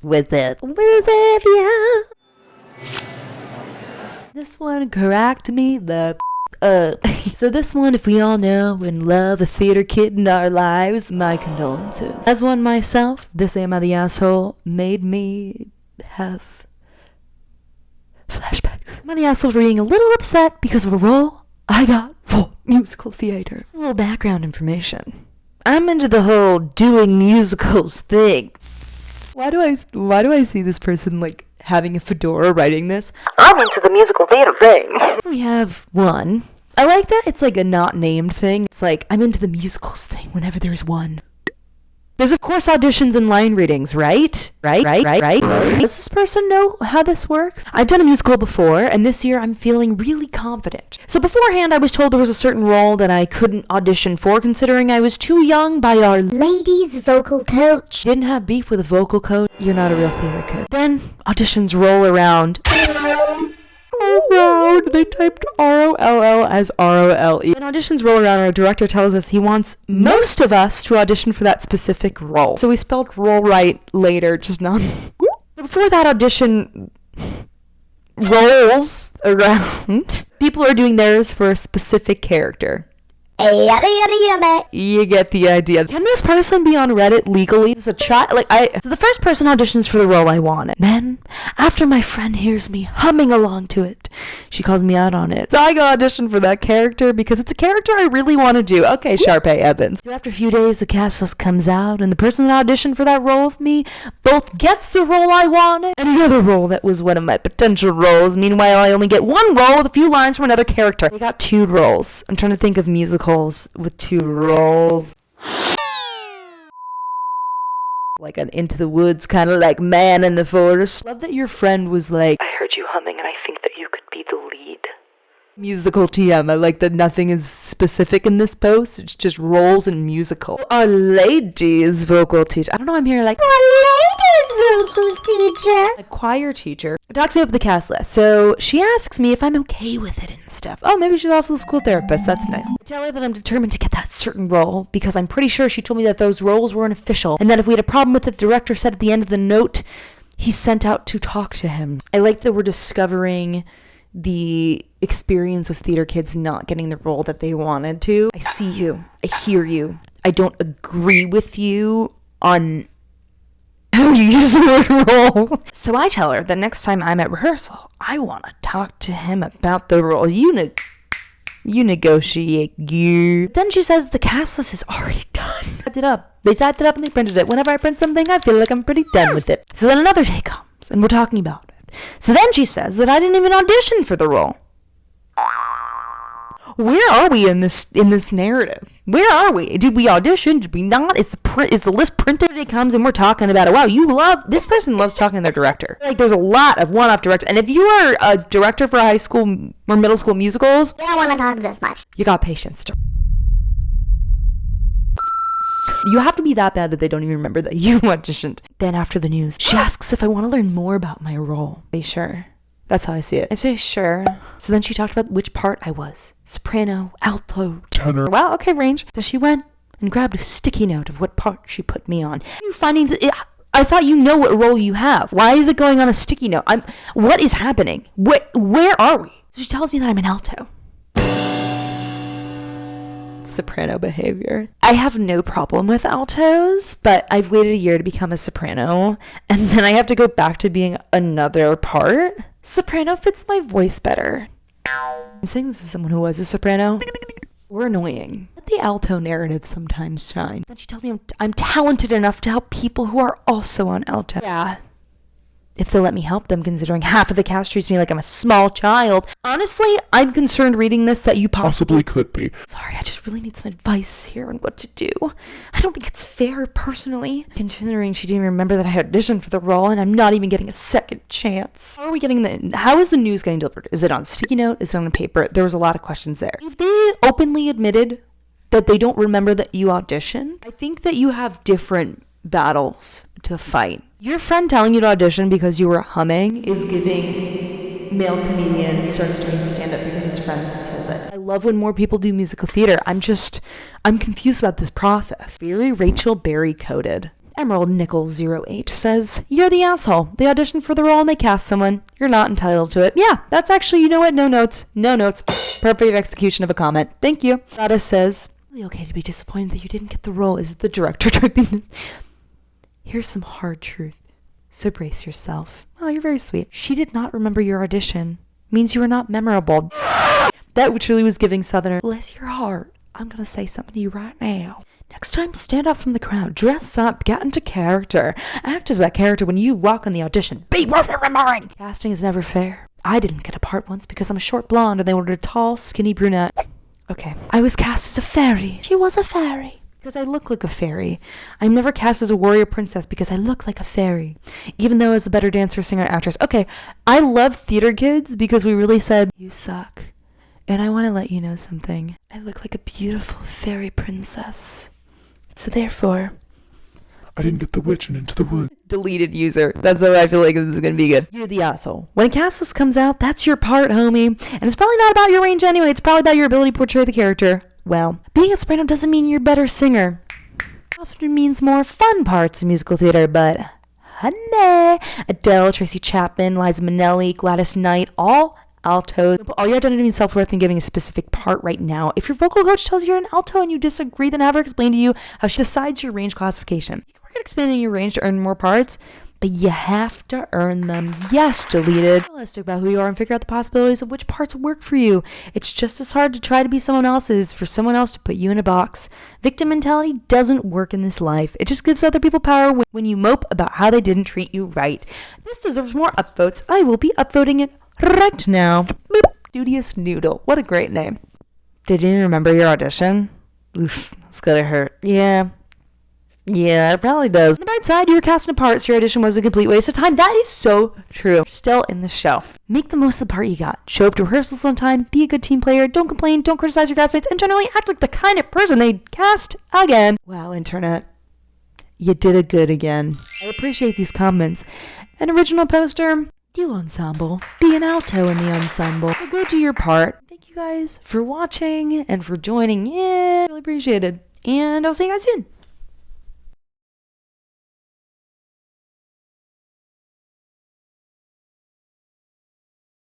with it. Yeah. This one cracked me the So this one, if we all know and love a theater kid in our lives, my condolences. As one myself, this Am I the Asshole made me have flashbacks. Am I the Asshole for being a little upset because of a role I got for musical theater. A little background information. I'm into the whole doing musicals thing. Why do I see this person like having a fedora writing this? I'm into the musical theater thing. We have one. I like that it's like a not named thing. It's like, I'm into the musicals thing whenever there's one. There's of course auditions and line readings, right? Right? Does this person know how this works? I've done a musical before, and this year I'm feeling really confident. So beforehand, I was told there was a certain role that I couldn't audition for, considering I was too young by our ladies vocal coach. Didn't have beef with a vocal coach. You're not a real theater kid. Then auditions roll around. They typed R-O-L-L as R-O-L-E. When auditions roll around, our director tells us he wants most of us to audition for that specific role. So we spelled role right later, just not. Before that audition rolls around, people are doing theirs for a specific character. You get the idea. Can this person be on Reddit legally? It's a child. So the first person auditions for the role I wanted. Then, after my friend hears me humming along to it, she calls me out on it. So I go audition for that character because it's a character I really want to do. Okay, Sharpay Evans. So after a few days, the cast list comes out, and the person that auditioned for that role with me both gets the role I wanted and another role that was one of my potential roles. Meanwhile, I only get one role with a few lines from another character. They got two roles. I'm trying to think of musicals with two roles. Like an Into the Woods, kind of like Man in the Forest. Love that your friend was like, I heard you humming and I think that you could be the lead. Musical TM. I like that nothing is specific in this post. It's just roles and musical. Our ladies vocal teacher. I don't know, I'm here like, our ladies vocal teacher. A choir teacher talks me up the cast list. So she asks me if I'm okay with it and stuff. Oh, maybe she's also a school therapist. That's nice. I tell her that I'm determined to get that certain role because I'm pretty sure she told me that those roles weren't official and that if we had a problem with it, the director said at the end of the note he sent out to talk to him. I like that we're discovering the experience of theater kids not getting the role that they wanted to. I see you. I hear you. I don't agree with you on how you use the word role. So I tell her that next time I'm at rehearsal, I want to talk to him about the role. You negotiate, you. Then she says the cast list is already done. They typed it up and they printed it. Whenever I print something, I feel like I'm pretty done with it. So then another day comes and we're talking about it. So then she says that I didn't even audition for the role. Where are we in this narrative? Where are we? Did we audition? Did we not? Is the list printed? It comes and we're talking about it. Wow, this person loves talking to their director. Like there's a lot of one-off director. And if you are a director for high school or middle school musicals, you don't want to talk this much. You got patience. You have to be that bad that they don't even remember that you auditioned. Then after the news, she asks if I want to learn more about my role. Are you sure? That's how I see it. I say, sure. So then she talked about which part I was. Soprano, alto, tenor. Wow, okay, range. So she went and grabbed a sticky note of what part she put me on. You finding I thought you know what role you have. Why is it going on a sticky note? What is happening? Where are we? So she tells me that I'm an alto. Soprano behavior. I have no problem with altos, but I've waited a year to become a soprano, and then I have to go back to being another part. Soprano fits my voice better. I'm saying this as someone who was a soprano. We're annoying. Let the alto narrative sometimes shine. Then she tells me I'm talented enough to help people who are also on alto. Yeah. If they'll let me help them, considering half of the cast treats me like I'm a small child. Honestly, I'm concerned reading this that you possibly could be. Sorry, I just really need some advice here on what to do. I don't think it's fair, personally. Considering she didn't remember that I auditioned for the role and I'm not even getting a second chance. How is the news getting delivered? Is it on sticky note? Is it on a paper? There was a lot of questions there. If they openly admitted that they don't remember that you auditioned, I think that you have different battles to fight. Your friend telling you to audition because you were humming is giving male comedian starts doing stand-up because his friend says it. I love when more people do musical theater. I'm confused about this process. Very Rachel Berry coded. Emerald Nichols 08 says, you're the asshole. They auditioned for the role and they cast someone. You're not entitled to it. Yeah, that's actually, you know what? No notes. No notes. Perfect execution of a comment. Thank you. Rada says, really okay to be disappointed that you didn't get the role. Is it the director typing this? Here's some hard truth. So brace yourself. Oh, you're very sweet. She did not remember your audition. Means you were not memorable. That truly was giving Southerner. Bless your heart. I'm going to say something to you right now. Next time, stand up from the crowd, dress up, get into character, act as that character when you walk on the audition. Be worth remembering! Casting is never fair. I didn't get a part once because I'm a short blonde and they wanted a tall, skinny brunette. Okay, I was cast as a fairy. She was a fairy. Because I look like a fairy. I'm never cast as a warrior princess because I look like a fairy. Even though I was a better dancer, singer, actress. Okay, I love theater kids because we really said, you suck. And I want to let you know something. I look like a beautiful fairy princess. So therefore, I didn't get the witch and into the wood. Deleted user. That's what I feel like this is going to be good. You're the asshole. When a cast list comes out, that's your part, homie. And it's probably not about your range anyway. It's probably about your ability to portray the character. Well, being a soprano doesn't mean you're a better singer. It often means more fun parts in musical theater, but honey, Adele, Tracy Chapman, Liza Minnelli, Gladys Knight, all altos. All your identity and self-worth in giving a specific part right now. If your vocal coach tells you you're an alto and you disagree, then have her explain to you how she decides your range classification. You can work at expanding your range to earn more parts, but you have to earn them. Yes, deleted. Be realistic about who you are and figure out the possibilities of which parts work for you. It's just as hard to try to be someone else's for someone else to put you in a box. Victim mentality doesn't work in this life. It just gives other people power when you mope about how they didn't treat you right. This deserves more upvotes. I will be upvoting it right now. Boop. Studious Noodle. What a great name. Did you remember your audition? Oof, that's gonna hurt. Yeah, it probably does. On the bright side, you were cast in a part, so your audition was a complete waste of time. That is so true. You're still in the show. Make the most of the part you got. Show up to rehearsals on time, be a good team player, don't complain, don't criticize your castmates, and generally act like the kind of person they'd cast again. Wow, internet. You did it good again. I appreciate these comments. An original poster, do ensemble. Be an alto in the ensemble. So go do your part. Thank you guys for watching and for joining in. Really appreciate it. And I'll see you guys soon.